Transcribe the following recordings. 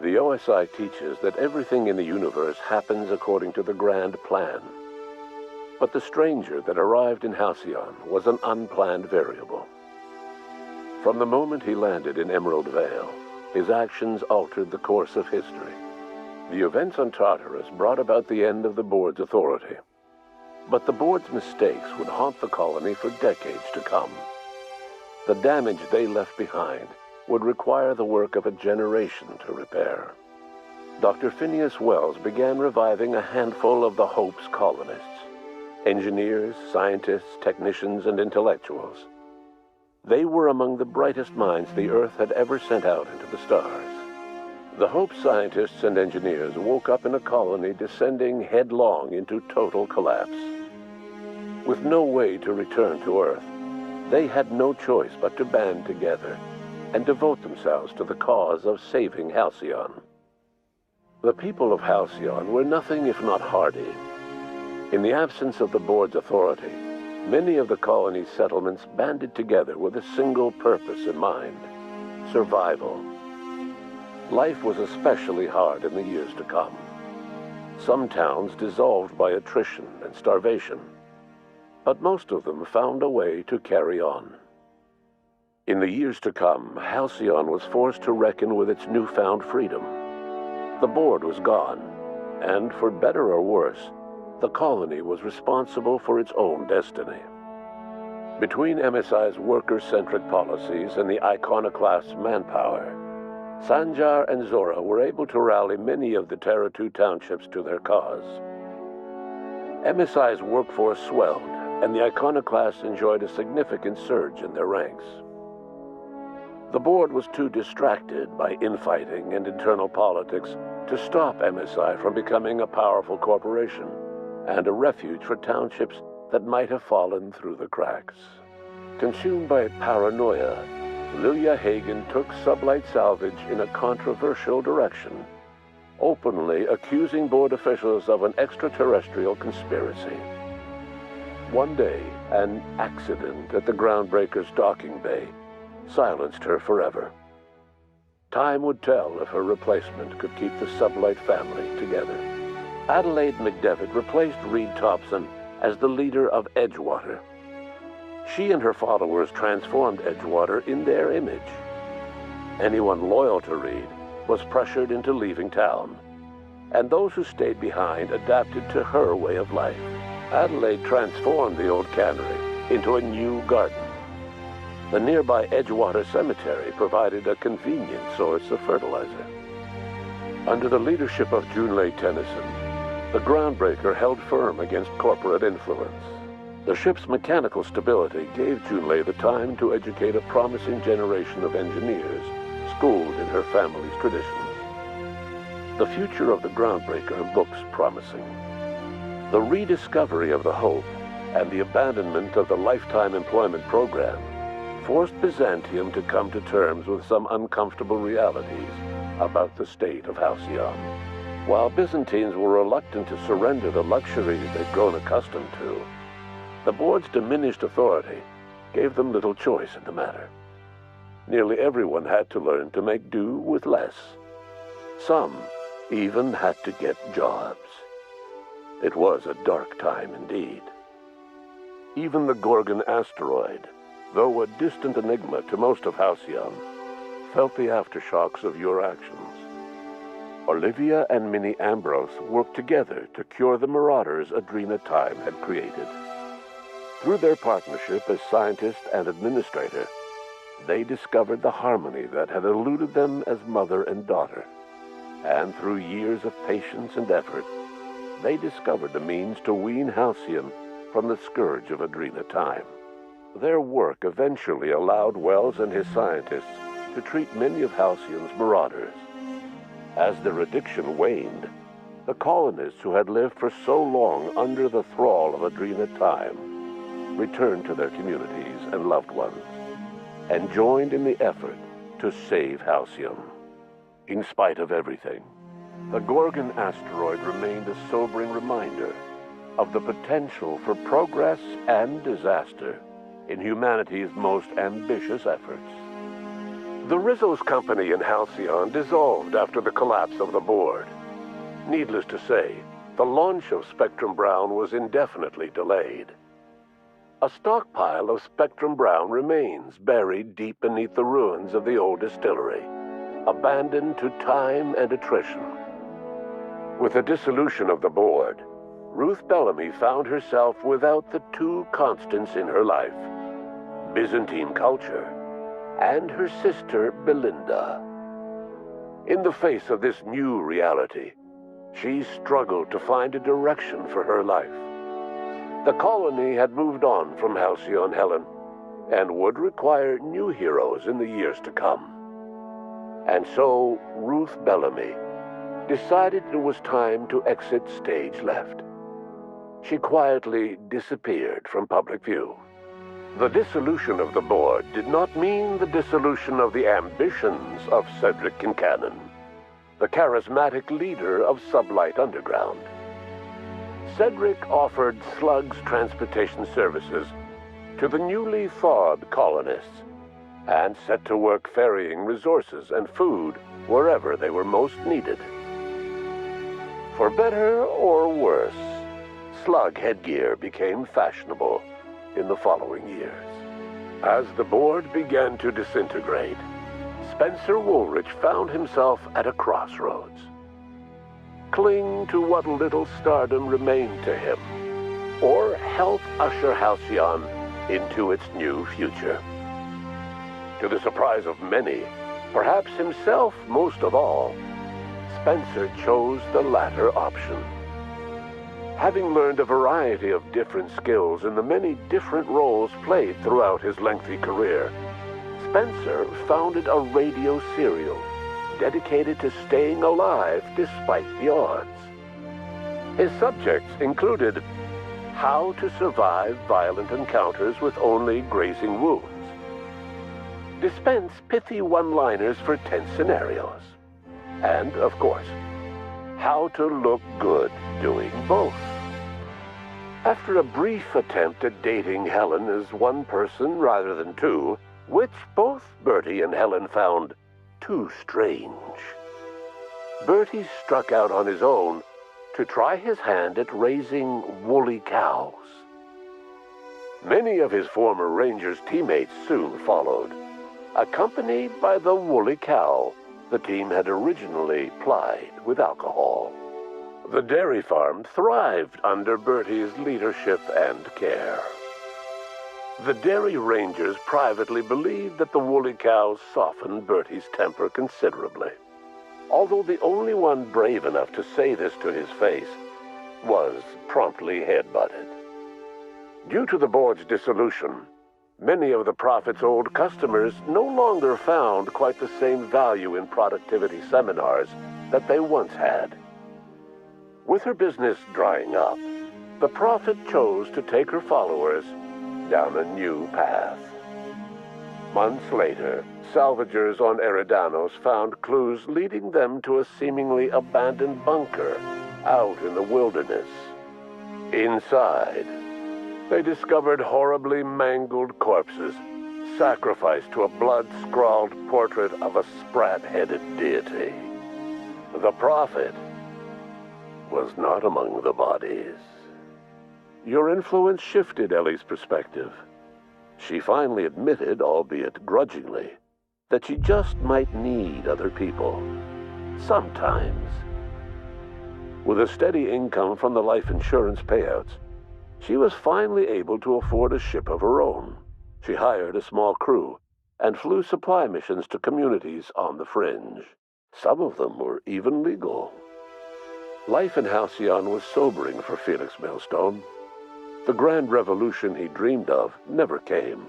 The OSI teaches that everything in the universe happens according to the grand plan. But the stranger that arrived in Halcyon was an unplanned variable. From the moment he landed in Emerald Vale, his actions altered the course of history. The events on Tartarus brought about the end of the board's authority. But the board's mistakes would haunt the colony for decades to come. The damage they left behind would require the work of a generation to repair. Dr. Phineas Wells began reviving a handful of the Hope's colonists, engineers, scientists, technicians, and intellectuals. They were among the brightest minds the Earth had ever sent out into the stars. The Hope scientists and engineers woke up in a colony descending headlong into total collapse. With no way to return to Earth, they had no choice but to band together and devote themselves to the cause of saving Halcyon. The people of Halcyon were nothing if not hardy. In the absence of the board's authority, many of the colony's settlements banded together with a single purpose in mind: survival. Life was especially hard in the years to come. Some towns dissolved by attrition and starvation, but most of them found a way to carry on. In the years to come, Halcyon was forced to reckon with its newfound freedom. The board was gone, and for better or worse, the colony was responsible for its own destiny. Between MSI's worker-centric policies and the iconoclast's manpower, Sanjar and Zora were able to rally many of the Terra 2 townships to their cause. MSI's workforce swelled, and the iconoclasts enjoyed a significant surge in their ranks. The board was too distracted by infighting and internal politics to stop MSI from becoming a powerful corporation and a refuge for townships that might have fallen through the cracks. Consumed by paranoia, Lilia Hagen took Sublight Salvage in a controversial direction, openly accusing board officials of an extraterrestrial conspiracy. One day, an accident at the Groundbreaker's docking bay silenced her forever. Time would tell if her replacement could keep the Sublight family together. Adelaide McDevitt replaced Reed Thompson as the leader of Edgewater. She and her followers transformed Edgewater in their image. Anyone loyal to Reed was pressured into leaving town, and those who stayed behind adapted to her way of life. Adelaide transformed the old cannery into a new garden. The nearby Edgewater Cemetery provided a convenient source of fertilizer. Under the leadership of Junlei Tennyson, the Groundbreaker held firm against corporate influence. The ship's mechanical stability gave Junlei the time to educate a promising generation of engineers schooled in her family's traditions. The future of the Groundbreaker looks promising. The rediscovery of the Hope and the abandonment of the lifetime employment program forced Byzantium to come to terms with some uncomfortable realities about the state of Halcyon. While Byzantines were reluctant to surrender the luxuries they'd grown accustomed to, the board's diminished authority gave them little choice in the matter. Nearly everyone had to learn to make do with less. Some even had to get jobs. It was a dark time indeed. Even the Gorgon asteroid, though a distant enigma to most of Halcyon, felt the aftershocks of your actions. Olivia and Minnie Ambrose worked together to cure the marauders Adrena Time had created. Through their partnership as scientist and administrator, they discovered the harmony that had eluded them as mother and daughter. And through years of patience and effort, they discovered the means to wean Halcyon from the scourge of Adrena Time. Their work eventually allowed Wells and his scientists to treat many of Halcyon's marauders. As their addiction waned, the colonists who had lived for so long under the thrall of Adrena Time returned to their communities and loved ones, and joined in the effort to save Halcyon. In spite of everything, the Gorgon asteroid remained a sobering reminder of the potential for progress and disaster in humanity's most ambitious efforts. The Rizzo's company in Halcyon dissolved after the collapse of the board. Needless to say, the launch of Spectrum Brown was indefinitely delayed. A stockpile of Spectrum Brown remains buried deep beneath the ruins of the old distillery, abandoned to time and attrition. With the dissolution of the board, Ruth Bellamy found herself without the two constants in her life: Byzantine culture and her sister Belinda. In the face of this new reality, she struggled to find a direction for her life. The colony had moved on from Halcyon Helen and would require new heroes in the years to come. And so Ruth Bellamy decided it was time to exit stage left. She quietly disappeared from public view. The dissolution of the board did not mean the dissolution of the ambitions of Cedric Kincannon, the charismatic leader of Sublight Underground. Cedric offered Slug's transportation services to the newly thawed colonists and set to work ferrying resources and food wherever they were most needed. For better or worse, Slug headgear became fashionable in the following years. As the board began to disintegrate, Spencer Woolrich found himself at a crossroads. Cling to what little stardom remained to him, or help usher Halcyon into its new future. To the surprise of many, perhaps himself most of all, Spencer chose the latter option. Having learned a variety of different skills in the many different roles played throughout his lengthy career, Spencer founded a radio serial dedicated to staying alive despite the odds. His subjects included how to survive violent encounters with only grazing wounds, dispense pithy one-liners for tense scenarios, and, of course, how to look good doing both. After a brief attempt at dating Helen as one person rather than two, which both Bertie and Helen found too strange, Bertie struck out on his own to try his hand at raising woolly cows. Many of his former Rangers teammates soon followed, accompanied by the woolly cow the team had originally plied with alcohol. The dairy farm thrived under Bertie's leadership and care. The Dairy Rangers privately believed that the woolly cows softened Bertie's temper considerably, although the only one brave enough to say this to his face was promptly headbutted. Due to the board's dissolution, many of the Prophet's old customers no longer found quite the same value in productivity seminars that they once had. With her business drying up, the Prophet chose to take her followers down a new path. Months later, salvagers on Eridanos found clues leading them to a seemingly abandoned bunker out in the wilderness. Inside, they discovered horribly mangled corpses, sacrificed to a blood-scrawled portrait of a sprat-headed deity. The Prophet was not among the bodies. Your influence shifted Ellie's perspective. She finally admitted, albeit grudgingly, that she just might need other people. Sometimes. With a steady income from the life insurance payouts, she was finally able to afford a ship of her own. She hired a small crew and flew supply missions to communities on the fringe. Some of them were even legal. Life in Halcyon was sobering for Felix Millstone. The grand revolution he dreamed of never came.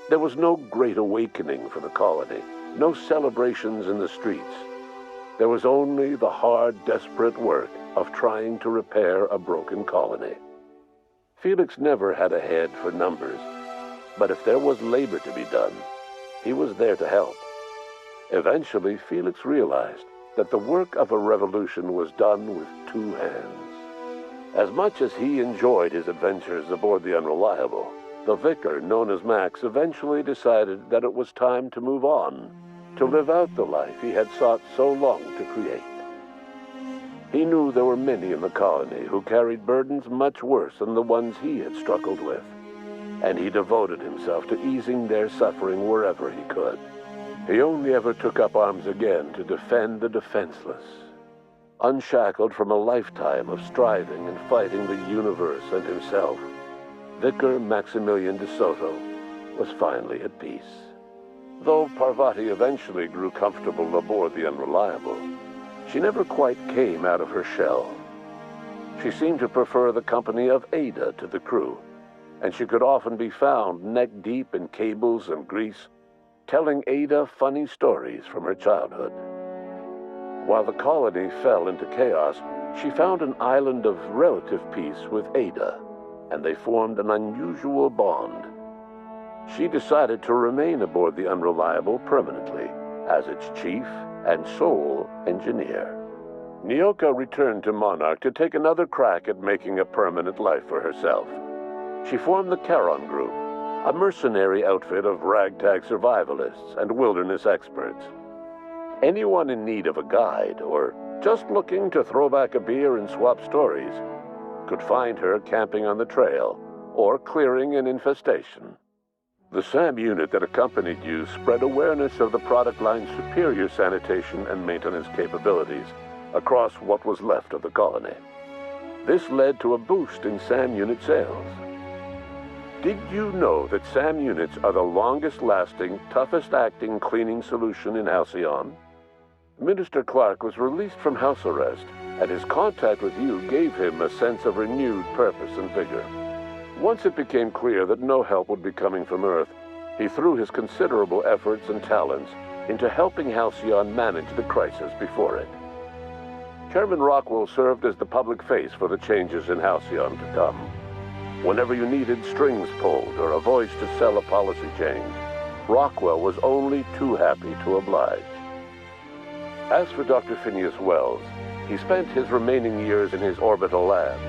There was no great awakening for the colony, no celebrations in the streets. There was only the hard, desperate work of trying to repair a broken colony. Felix never had a head for numbers, but if there was labor to be done, he was there to help. Eventually, Felix realized that the work of a revolution was done with two hands. As much as he enjoyed his adventures aboard the Unreliable, the vicar, known as Max, eventually decided that it was time to move on to live out the life he had sought so long to create. He knew there were many in the colony who carried burdens much worse than the ones he had struggled with, and he devoted himself to easing their suffering wherever he could. He only ever took up arms again to defend the defenseless. Unshackled from a lifetime of striving and fighting the universe and himself, Vicar Maximilian de Soto was finally at peace. Though Parvati eventually grew comfortable aboard the Unreliable, she never quite came out of her shell. She seemed to prefer the company of Ada to the crew, and she could often be found neck-deep in cables and grease, telling Ada funny stories from her childhood. While the colony fell into chaos, she found an island of relative peace with Ada, and they formed an unusual bond. She decided to remain aboard the Unreliable permanently as its chief and sole engineer. Nyoka returned to Monarch to take another crack at making a permanent life for herself. She formed the Charon Group, a mercenary outfit of ragtag survivalists and wilderness experts. Anyone in need of a guide or just looking to throw back a beer and swap stories could find her camping on the trail or clearing an infestation. The SAM unit that accompanied you spread awareness of the product line's superior sanitation and maintenance capabilities across what was left of the colony. This led to a boost in SAM unit sales. Did you know that SAM units are the longest-lasting, toughest-acting cleaning solution in Halcyon? Minister Clark was released from house arrest, and his contact with you gave him a sense of renewed purpose and vigor. Once it became clear that no help would be coming from Earth, he threw his considerable efforts and talents into helping Halcyon manage the crisis before it. Chairman Rockwell served as the public face for the changes in Halcyon to come. Whenever you needed strings pulled or a voice to sell a policy change, Rockwell was only too happy to oblige. As for Dr. Phineas Wells, he spent his remaining years in his orbital lab.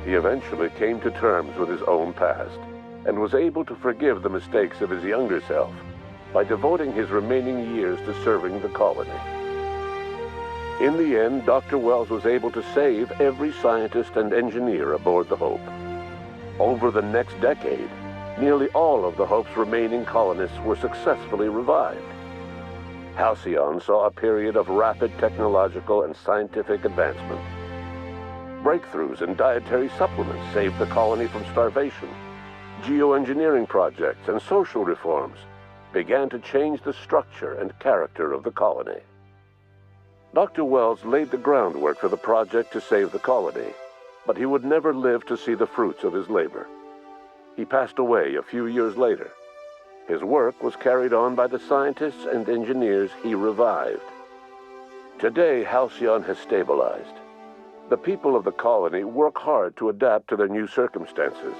He eventually came to terms with his own past and was able to forgive the mistakes of his younger self by devoting his remaining years to serving the colony. In the end, Dr. Wells was able to save every scientist and engineer aboard the Hope. Over the next decade, nearly all of the Hope's remaining colonists were successfully revived. Halcyon saw a period of rapid technological and scientific advancement. Breakthroughs in dietary supplements saved the colony from starvation. Geoengineering projects and social reforms began to change the structure and character of the colony. Dr. Wells laid the groundwork for the project to save the colony, but he would never live to see the fruits of his labor. He passed away a few years later. His work was carried on by the scientists and engineers he revived. Today, Halcyon has stabilized. The people of the colony work hard to adapt to their new circumstances.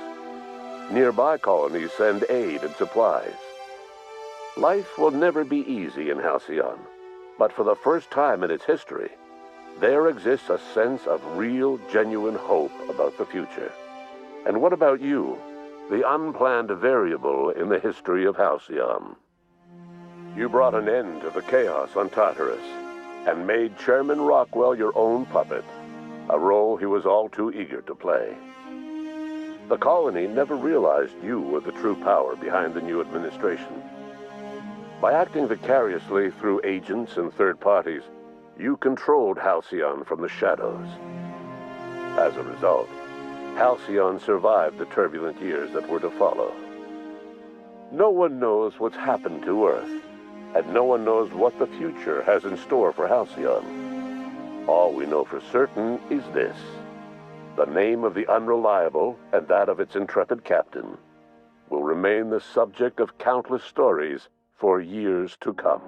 Nearby colonies send aid and supplies. Life will never be easy in Halcyon, but for the first time in its history, there exists a sense of real, genuine hope about the future. And what about you, the unplanned variable in the history of Halcyon? You brought an end to the chaos on Tartarus and made Chairman Rockwell your own puppet, a role he was all too eager to play. The colony never realized you were the true power behind the new administration. By acting vicariously through agents and third parties, you controlled Halcyon from the shadows. As a result, Halcyon survived the turbulent years that were to follow. No one knows what's happened to Earth, and no one knows what the future has in store for Halcyon. All we know for certain is this: the name of the Unreliable and that of its intrepid captain will remain the subject of countless stories for years to come.